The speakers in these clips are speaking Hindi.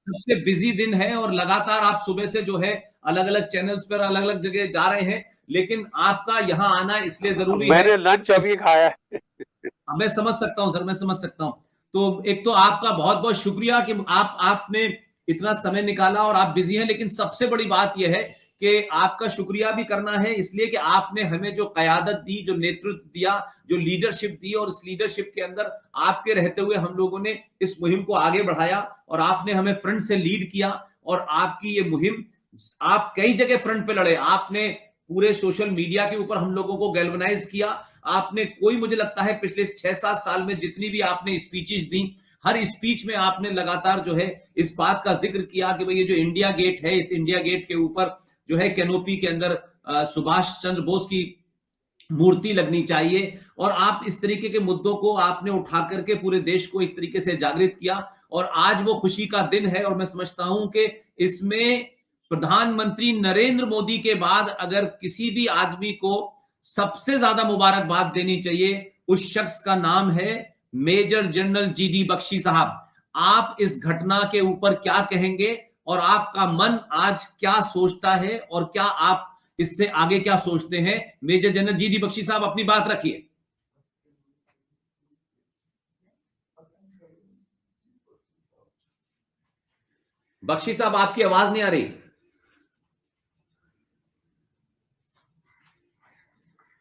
सबसे बिजी दिन है और लगातार आप सुबह से जो है अलग-अलग चैनल्स पर अलग-अलग जगह जा रहे हैं, लेकिन आपका यहाँ आना इसलिए ज़रूरी है। मैंने लंच अभी खाया है। मैं समझ सकता हूँ सर, मैं समझ सकता हूँ। तो एक तो आपका बहुत-बहुत शुक्रिया कि आपने इतना समय निकाला और आप बिजी हैं, लेकिन सबसे बड़ी बात यह है कि आपका शुक्रिया भी करना है इसलिए कि आपने हमें जो क़यादत दी, जो नेतृत्व दिया, जो लीडरशिप दी और इस लीडरशिप के अंदर आपके रहते हुए हम लोगों ने इस मुहिम को आगे बढ़ाया और आपने हमें फ्रंट से लीड किया और आपकी ये मुहिम आप कई जगह फ्रंट पे लड़े। आपने पूरे सोशल मीडिया के ऊपर हम लोगों को गैल्वेनाइज किया। आपने कोई मुझे लगता है पिछले 6-7 साल में जितनी भी आपने स्पीचेस दी, हर स्पीच में आपने लगातार जो है इस बात का जिक्र किया कि भाई ये जो इंडिया गेट है, इस इंडिया गेट के ऊपर जो है कैनोपी के अंदर सुभाष चंद्र बोस की मूर्ति लगनी चाहिए और आप इस तरीके के मुद्दों को आपने उठा करके पूरे देश को एक तरीके से जागृत किया और आज वो खुशी का दिन है और मैं समझता हूं कि इसमें प्रधानमंत्री नरेंद्र मोदी के बाद अगर किसी भी आदमी को सबसे ज्यादा मुबारकबाद देनी चाहिए, उस शख्स का नाम है मेजर जनरल जीडी बख्शी साहब। आप इस घटना के ऊपर क्या कहेंगे और आपका मन आज क्या सोचता है और क्या आप इससे आगे क्या सोचते हैं? मेजर जनरल जीडी बख्शी साहब अपनी बात रखिए। बख्शी साहब आपकी आवाज नहीं आ रही।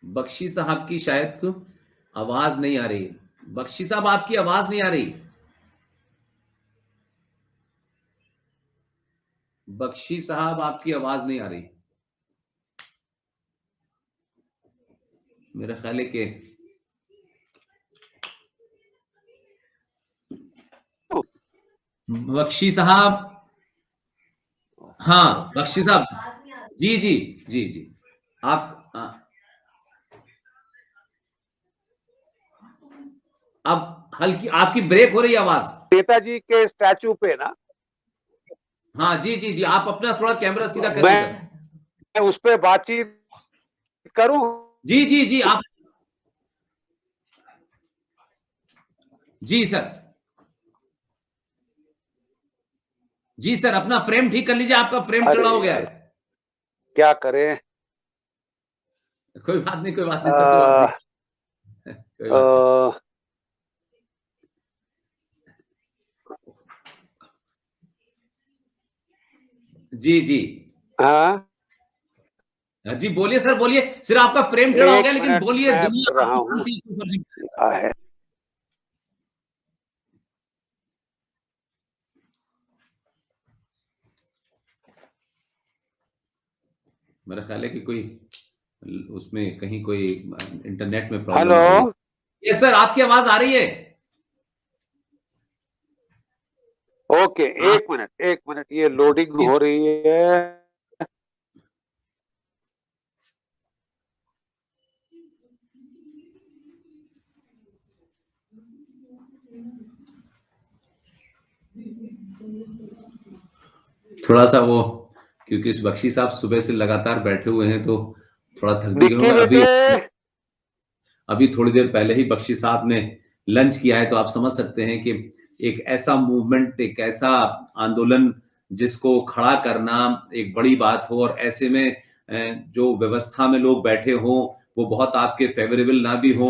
बख्शी साहब की शायद को आवाज नहीं आ रही। बख्शी साहब आपकी आवाज नहीं आ रही। बख्शी साहब आपकी आवाज नहीं आ रही। मेरा ख्याल है कि बख्शी साहब, हाँ बख्शी साहब, जी जी जी जी, आप अब हल्की आपकी ब्रेक हो रही है आवाज। नेताजी के स्टैचू पे ना, हाँ जी जी जी, आप अपना थोड़ा कैमरा सीधा करिए सर। मैं उस पे बातचीत करूं? जी जी जी, आप जी सर, जी सर, अपना फ्रेम ठीक कर लीजिए, आपका फ्रेम टेढ़ा हो गया है। क्या करें? कोई बात नहीं, कोई बात नहीं सर, कोई बात नहीं, कोई बात नहीं। जी जी, हाँ जी बोलिए सर, बोलिए। सिर्फ आपका फ्रेम टेढ़ा हो गया, लेकिन बोलिए। दुनिया रहा हूँ है। मेरा ख्याल है कि कोई उसमें कहीं कोई इंटरनेट में प्रॉब्लम हेलो, आ रही है। ये सर आपकी आवाज आ रही है। ओके, एक मिनट, ये लोडिंग हो रही है। थोड़ा सा वो, क्योंकि इस बख्शी साहब सुबह से लगातार बैठे हुए हैं तो थोड़ा थक भी गए होंगे। अभी थोड़ी देर पहले ही बख्शी साहब ने लंच किया है, तो आप समझ सकते हैं कि एक ऐसा मूवमेंट, एक ऐसा आंदोलन जिसको खड़ा करना एक बड़ी बात हो और ऐसे में जो व्यवस्था में लोग बैठे हों वो बहुत आपके फेवरेबल ना भी हो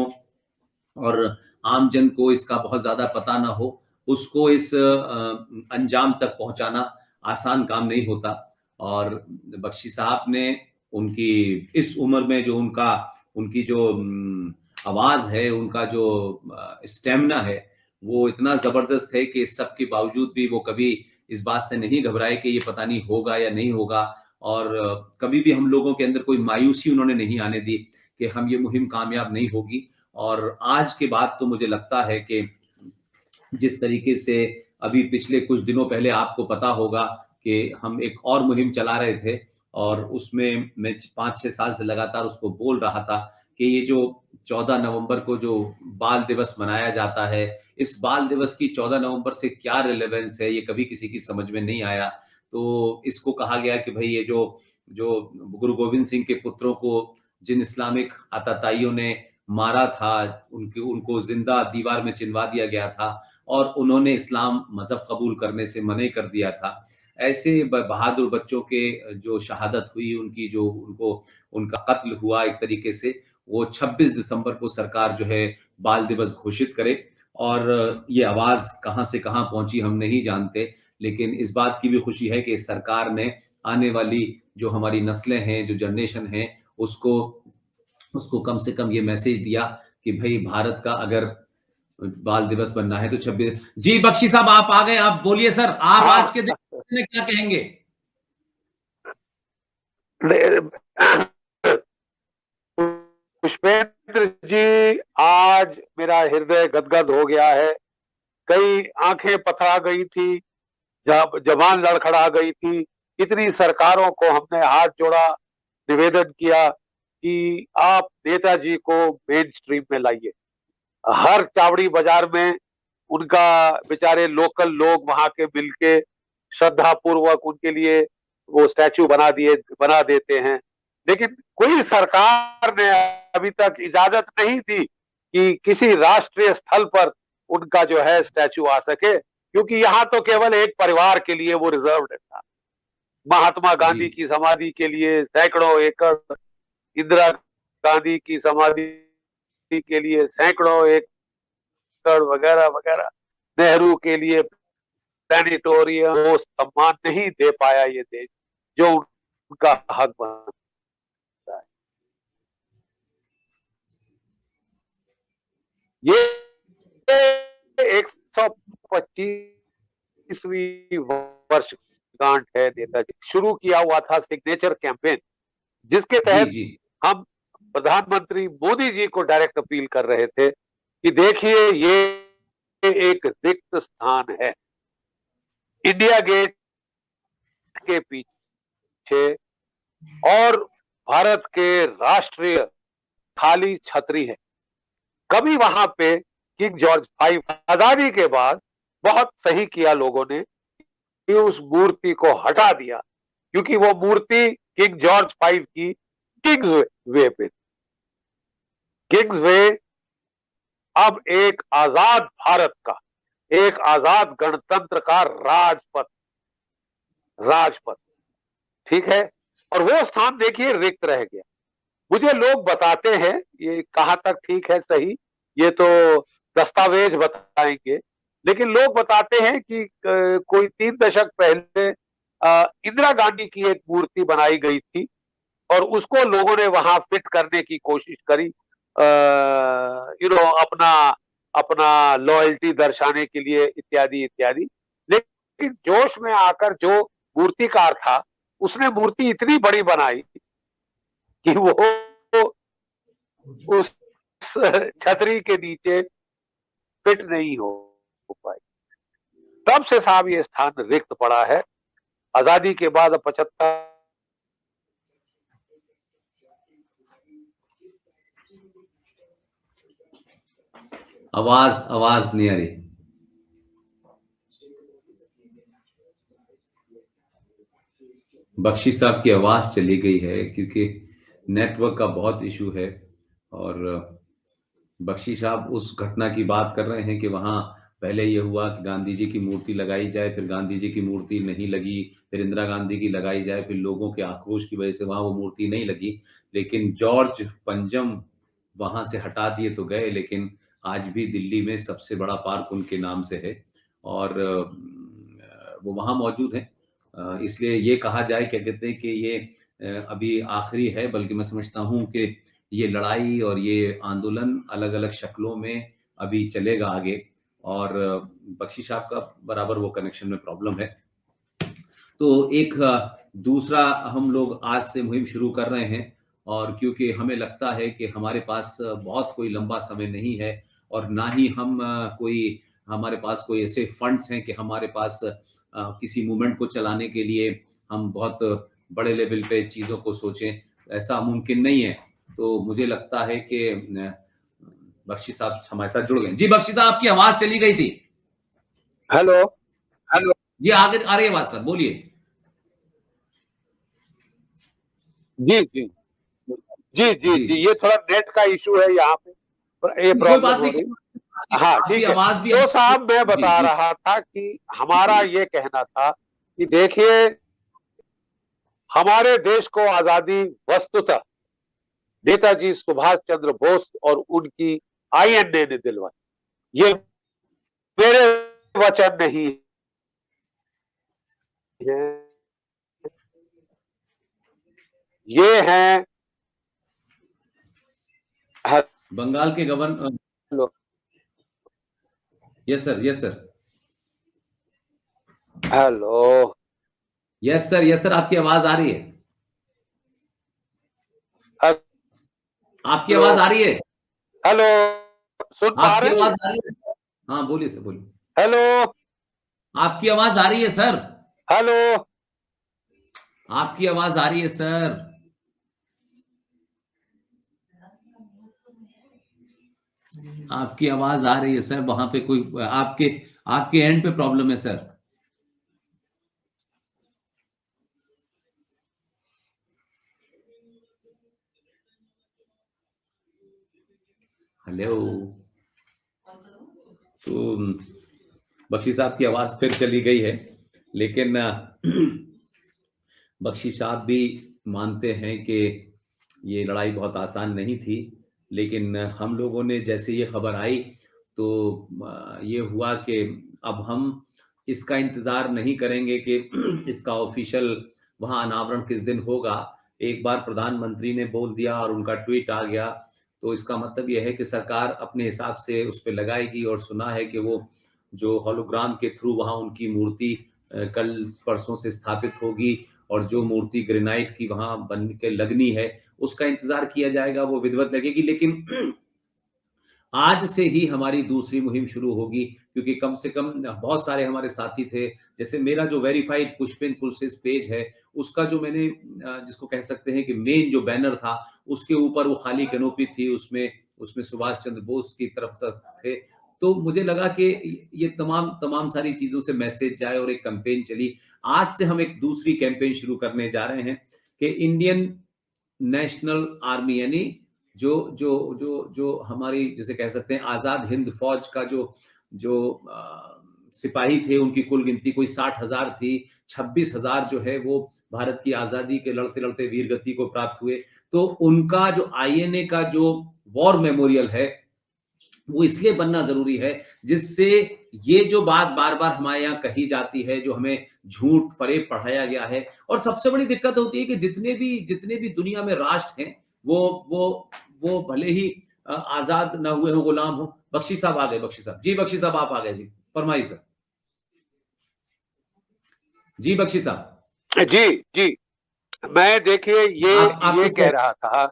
और आम जन को इसका बहुत ज्यादा पता ना हो, उसको इस अंजाम तक पहुंचाना आसान काम नहीं होता। और बख्शी साहब ने उनकी इस उम्र में जो उनकी जो आवाज है, उनका जो स्टेमिना है, वो इतना जबरदस्त है कि इस सब के बावजूद भी वो कभी इस बात से नहीं घबराए कि ये पता नहीं होगा या नहीं होगा और कभी भी हम लोगों के अंदर कोई मायूसी उन्होंने नहीं आने दी कि हम ये मुहिम कामयाब नहीं होगी। और आज के बाद तो मुझे लगता है कि जिस तरीके से अभी पिछले कुछ दिनों पहले आपको पता होगा कि हम एक और मुहिम चला रहे थे और उसमें मैं 5-6 साल से लगातार उसको बोल रहा था कि ये जो 14 नवंबर को जो बाल दिवस मनाया जाता है, इस बाल दिवस की 14 नवंबर से क्या रिलेवेंस है, ये कभी किसी की समझ में नहीं आया। तो इसको कहा गया कि भाई ये जो जो गुरु गोविंद सिंह के पुत्रों को जिन इस्लामिक आताताइयों ने मारा था, उनको जिंदा दीवार में चिनवा दिया गया था और उन्होंने इस्लाम मजहब कबूल करने से मना कर दिया था। ऐसे बहादुर बच्चों के जो शहादत हुई, उनकी जो उनको उनका कत्ल हुआ एक तरीके से, वो 26 दिसंबर को सरकार जो है बाल दिवस घोषित करे। और ये आवाज कहां से कहां पहुंची हम नहीं जानते, लेकिन इस बात की भी खुशी है कि सरकार ने आने वाली जो हमारी नस्लें हैं, जो जनरेशन है, उसको उसको कम से कम ये मैसेज दिया कि भाई भारत का अगर बाल दिवस बनना है तो 26। जी बख्शी साहब आप आ गए, आप बोलिए सर, आप आज के दिन में क्या कहेंगे? पुष्पेंद्र जी, आज मेरा हृदय गदगद हो गया है। कई आंखें पथरा गई थी, जबान लड़खड़ा गई थी। कितनी सरकारों को हमने हाथ जोड़ा, निवेदन किया कि आप नेताजी को मेन स्ट्रीम में लाइए। हर चावड़ी बाजार में उनका बेचारे लोकल लोग वहां के मिलके श्रद्धा पूर्वक उनके लिए वो स्टैचू बना देते हैं। लेकिन कोई सरकार ने अभी तक इजाजत नहीं दी कि किसी राष्ट्रीय स्थल पर उनका जो है स्टैचू आ सके, क्योंकि यहाँ तो केवल एक परिवार के लिए वो रिजर्व्ड था। महात्मा गांधी की समाधि के लिए सैकड़ों एकड़, इंदिरा गांधी की समाधि के लिए सैकड़ों एकड़ वगैरह वगैरह, नेहरू के लिए प्लानिटोरियम, वो सम्मान नहीं दे पाया ये देश जो उनका हक बनता है। ये 125वीं वर्षगांठ है नेताजी। शुरू किया हुआ था सिग्नेचर कैंपेन, जिसके जी तहत जी हम प्रधानमंत्री मोदी जी को डायरेक्ट अपील कर रहे थे कि देखिए ये एक रिक्त स्थान है इंडिया गेट के पीछे और भारत के राष्ट्रीय थाली छतरी है। कभी वहां पे किंग जॉर्ज 5 आजादी के बाद बहुत सही किया लोगों ने कि उस मूर्ति को हटा दिया, क्योंकि वो मूर्ति किंग जॉर्ज 5 की किंग्स वे पे। किंग्स वे अब एक आजाद भारत का, एक आजाद गणतंत्र का राजपथ ठीक है। और वो स्थान देखिए रिक्त रह गया। मुझे लोग बताते हैं, ये कहां तक ठीक है सही ये तो दस्तावेज बताएंगे, लेकिन लोग बताते हैं कि कोई 3 दशक पहले इंदिरा गांधी की एक मूर्ति बनाई गई थी और उसको लोगों ने वहां फिट करने की कोशिश करी, अपना अपना लॉयल्टी दर्शाने के लिए इत्यादि इत्यादि। लेकिन जोश में आकर जो मूर्तिकार था उसने मूर्ति इतनी बड़ी बनाई कि वो उस छतरी के नीचे फिट नहीं हो पाई। तब से साहब ये स्थान रिक्त पड़ा है। आजादी के बाद 75 आवाज नहीं आ रही। बख्शी साहब की आवाज चली गई है क्योंकि नेटवर्क का बहुत इशू है। और बख्शी साहब उस घटना की बात कर रहे हैं कि वहां पहले ये हुआ कि गांधी जी की मूर्ति लगाई जाए, फिर गांधी जी की मूर्ति नहीं लगी, फिर इंदिरा गांधी की लगाई जाए, फिर लोगों के आक्रोश की वजह से वहां वो मूर्ति नहीं लगी। लेकिन जॉर्ज पंजम वहां से हटा दिए तो गए, लेकिन आज भी दिल्ली में सबसे बड़ा पार्क उनके नाम से है और वो वहां मौजूद है। इसलिए ये कहा जाए, क्या कहते हैं कि ये अभी आखिरी है, बल्कि मैं समझता हूं कि ये लड़ाई और ये आंदोलन अलग अलग शक्लों में अभी चलेगा आगे। और बख्शी साहब का बराबर वो कनेक्शन में प्रॉब्लम है। तो एक दूसरा हम लोग आज से मुहिम शुरू कर रहे हैं, और क्योंकि हमें लगता है कि हमारे पास बहुत कोई लंबा समय नहीं है और ना ही हमारे पास कोई ऐसे फंड्स हैं कि हमारे पास किसी मूवमेंट को चलाने के लिए हम बहुत बड़े लेवल पे चीजों को सोचें, ऐसा मुमकिन नहीं है। तो मुझे लगता है कि बख्शी साहब हमारे साथ जुड़ गए। जी बख्शी साहब, आपकी आवाज चली गई थी। हेलो जी आगे आ रही है आवाज सर, बोलिए। जी जी जी जी जी, ये थोड़ा नेट का इशू है यहाँ पे। ये कोई प्रॉब्लम बात हो नहीं, रही। आपकी हाँ आपकी ठीक है। आवाज भी तो साहब मैं जी बता जी रहा था कि हमारा ये कहना था कि देखिए, हमारे देश को आजादी वस्तुतः नेताजी सुभाष चंद्र बोस और उनकी आईएनए ने दिलवाई। ये मेरे वचन नहीं है, ये हैं। बंगाल के governor. Hello yes sir, yes sir, hello yes sir, yes sir, आपकी आवाज आ रही है, आपकी हेलो आवाज आ रही है, हेलो, सुन पा आपकी रहे आवाज हैं? आ रही है सर। हाँ बोलिए सर, बोलिए, हेलो आपकी आवाज आ रही है सर, हेलो आपकी आवाज आ रही है सर, आपकी आवाज आ रही है सर, वहां पे कोई आपके आपके एंड पे प्रॉब्लम है सर। हेलो। तो बख्शी साहब की आवाज फिर चली गई है, लेकिन बख्शी साहब भी मानते हैं कि ये लड़ाई बहुत आसान नहीं थी, लेकिन हम लोगों ने जैसे ये खबर आई तो ये हुआ कि अब हम इसका इंतजार नहीं करेंगे कि इसका ऑफिशियल वहां अनावरण किस दिन होगा। एक बार प्रधानमंत्री ने बोल दिया और उनका ट्वीट आ गया, तो इसका मतलब यह है कि सरकार अपने हिसाब से उस पर लगाएगी। और सुना है कि वो जो होलोग्राम के थ्रू वहां उनकी मूर्ति कल परसों से स्थापित होगी, और जो मूर्ति ग्रेनाइट की वहां बन के लगनी है उसका इंतजार किया जाएगा, वो विधिवत लगेगी। लेकिन आज से ही हमारी दूसरी मुहिम शुरू होगी, क्योंकि कम से कम बहुत सारे हमारे साथी थे। जैसे मेरा जो वेरीफाइड पुष्पिन पुलसिस पेज है, उसका जो मैंने जिसको कह सकते हैं कि मेन जो बैनर था, उसके ऊपर वो खाली कैनोपी थी, उसमें उसमें सुभाष चंद्र बोस की तरफ तक थे। तो मुझे लगा कि ये तमाम तमाम सारी चीजों से मैसेज जाए और एक कैंपेन चली। आज से हम एक दूसरी कैंपेन शुरू करने जा रहे हैं कि इंडियन नेशनल आर्मी, यानी जो जो जो जो हमारी जिसे कह सकते हैं आजाद हिंद फौज का जो जो सिपाही थे, उनकी कुल गिनती कोई 60,000 थी। 26,000 जो है वो भारत की आजादी के लड़ते लड़ते वीर गति को प्राप्त हुए। तो उनका जो आईएनए का जो वॉर मेमोरियल है, वो इसलिए बनना जरूरी है, जिससे ये जो बात बार बार हमारे यहाँ कही जाती है, जो हमें झूठ फरेब पढ़ाया गया है। और सबसे बड़ी दिक्कत होती है कि जितने भी दुनिया में राष्ट्र हैं, वो वो भले ही आजाद ना हुए हो, गुलाम हो। बख्शी साहब आ गए, बख्शी साहब जी, बख्शी साहब आप आ गए जी, फरमाइए सर। जी बख्शी साहब, जी जी। मैं देखिए आप ये कुछ कह रहा था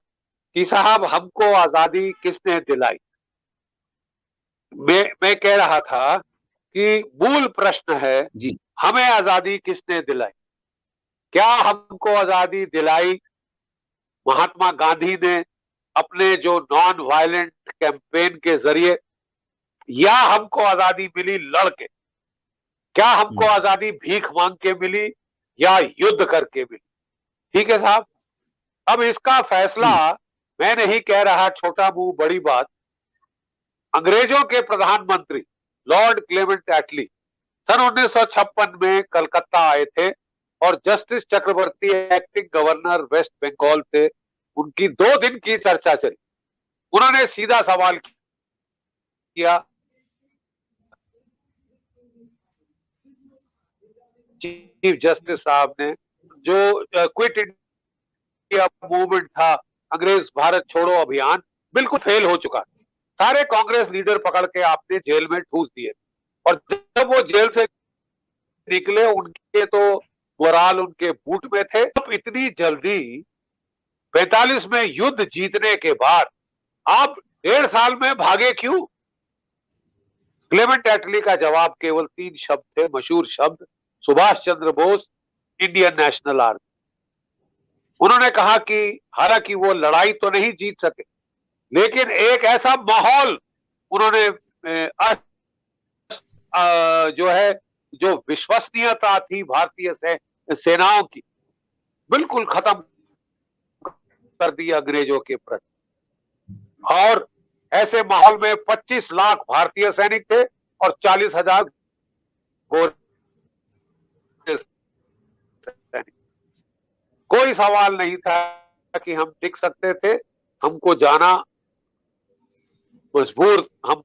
कि साहब हमको आजादी किसने दिलाई। मैं कह रहा था कि मूल प्रश्न है, जी हमें आजादी किसने दिलाई? क्या हमको आजादी दिलाई महात्मा गांधी ने अपने जो नॉन वायलेंट कैंपेन के जरिए, या हमको आजादी मिली लड़के? क्या हमको आजादी भीख मांग के मिली या युद्ध करके मिली? ठीक है साहब। अब इसका फैसला मैं नहीं कह रहा छोटा मुंह बड़ी बात। अंग्रेजों के प्रधानमंत्री लॉर्ड क्लेमेंट एटली सन 1956 में कलकत्ता आए थे, और जस्टिस चक्रवर्ती एक्टिंग गवर्नर वेस्ट बंगाल थे। उनकी 2 दिन की चर्चा चली। उन्होंने सीधा सवाल किया, चीफ जस्टिस साहब ने, जो क्विट इंडिया मूवमेंट था, अंग्रेज भारत छोड़ो अभियान, बिल्कुल फेल हो चुका। सारे कांग्रेस लीडर पकड़ के आपने जेल में ठूस दिए, और जब वो जेल से निकले, उनके तो मोराल उनके बूट में थे। अब इतनी जल्दी 45 में युद्ध जीतने के बाद आप 1.5 साल में भागे क्यों? क्लेमेंट एटली का जवाब केवल 3 शब्द थे, मशहूर शब्द, Subhash Chandra Bose, Indian national army. उन्होंने कहा कि हालांकि वो लड़ाई तो नहीं जीत सके, लेकिन एक ऐसा माहौल उन्होंने जो है, जो विश्वसनीयता थी भारतीय सेनाओं की, बिल्कुल खत्म कर दी अंग्रेजों के प्रति। और ऐसे माहौल में 25 लाख भारतीय सैनिक थे और 40,000 गोरे सैनिक। कोई सवाल नहीं था कि हम टिक सकते थे, हमको जाना मजबूर हम